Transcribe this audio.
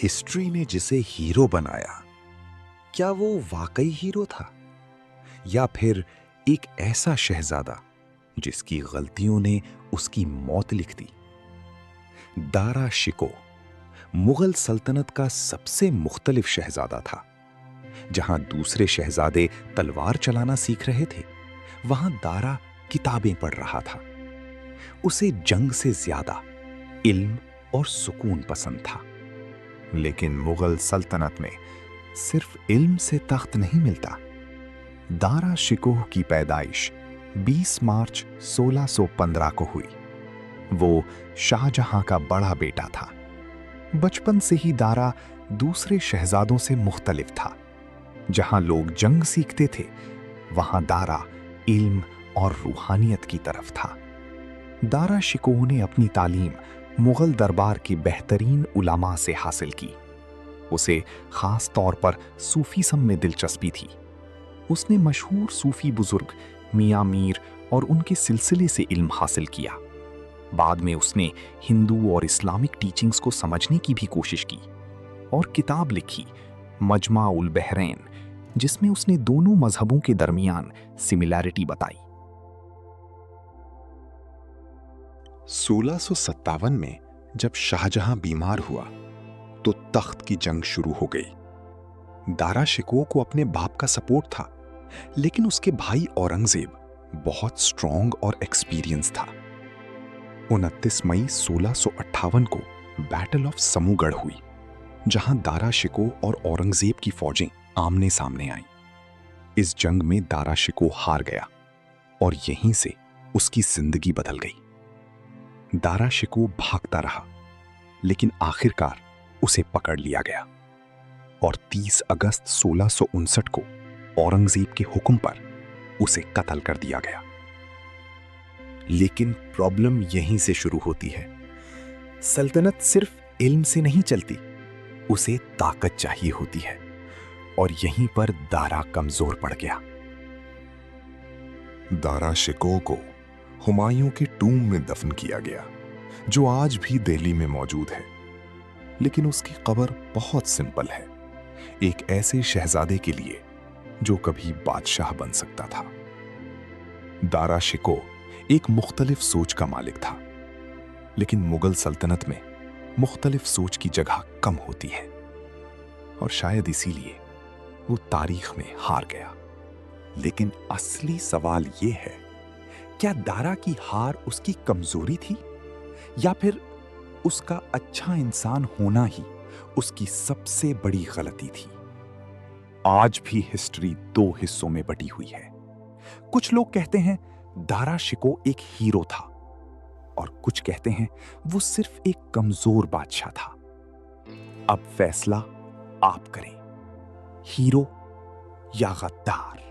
History ने जिसे hero बनाया, क्या वो वाकई हीरो था या फिर एक ऐसा शहजादा जिसकी गलतियों ने उसकी मौत लिख दी? दारा शिको मुगल सल्तनत का सबसे मुख्तलिफ शहजादा था। जहां दूसरे शहजादे तलवार चलाना सीख रहे थे, वहां दारा किताबें पढ़ रहा था। उसे जंग से ज्यादा इल्म और सुकून पसंद था। लेकिन मुगल सल्तनत में सिर्फ इल्म से तख्त नहीं मिलता। दारा शिकोह की पैदाइश 20 मार्च 1615 को हुई। वो शाहजहां का बड़ा बेटा था। बचपन से ही दारा दूसरे शहजादों से मुख्तलिफ था। जहां लोग जंग सीखते थे, वहां दारा इल्म और रूहानियत की तरफ था। दारा शिकोह ने अपनी तालीम मुगल दरबार के बेहतरीन उलमा से हासिल की। उसे खास तौर पर सूफीज़म में दिलचस्पी थी। उसने मशहूर सूफी बुजुर्ग मियां मीर और उनके सिलसिले से इल्म हासिल किया। बाद में उसने हिंदू और इस्लामिक टीचिंग्स को समझने की भी कोशिश की और किताब लिखी मजमा उल बहरैन, जिसमें उसने दोनों मजहबों के दरमियान सिमिलैरिटी बताई। 1657 में जब शाहजहां बीमार हुआ तो तख्त की जंग शुरू हो गई। दारा शिकोह को अपने बाप का सपोर्ट था, लेकिन उसके भाई औरंगजेब बहुत स्ट्रॉन्ग और एक्सपीरियंस था। 29 मई 1658 को बैटल ऑफ समूगढ़ हुई, जहां दारा शिकोह और औरंगजेब की फौजें आमने सामने आईं। इस जंग में दारा शिकोह हार गया और यहीं से उसकी जिंदगी बदल गई। दारा शिकोह भागता रहा, लेकिन आखिरकार उसे पकड़ लिया गया और 30 अगस्त 1659 को औरंगजेब के हुक्म पर उसे कत्ल कर दिया गया। लेकिन प्रॉब्लम यहीं से शुरू होती है। सल्तनत सिर्फ इल्म से नहीं चलती, उसे ताकत चाहिए होती है, और यहीं पर दारा कमजोर पड़ गया। दारा शिकोह को हुमायूं के टूम में दफन किया गया, जो आज भी दिल्ली में मौजूद है। लेकिन उसकी कब्र बहुत सिंपल है, एक ऐसे शहजादे के लिए जो कभी बादशाह बन सकता था। दारा शिकोह एक मुख्तलिफ सोच का मालिक था, लेकिन मुगल सल्तनत में मुख्तलिफ सोच की जगह कम होती है, और शायद इसीलिए वो तारीख में हार गया। लेकिन असली सवाल ये है, क्या दारा की हार उसकी कमजोरी थी या फिर उसका अच्छा इंसान होना ही उसकी सबसे बड़ी गलती थी? आज भी हिस्ट्री दो हिस्सों में बटी हुई है। कुछ लोग कहते हैं दारा शिकोह एक हीरो था, और कुछ कहते हैं वो सिर्फ एक कमजोर बादशाह था। अब फैसला आप करें, हीरो या गद्दार।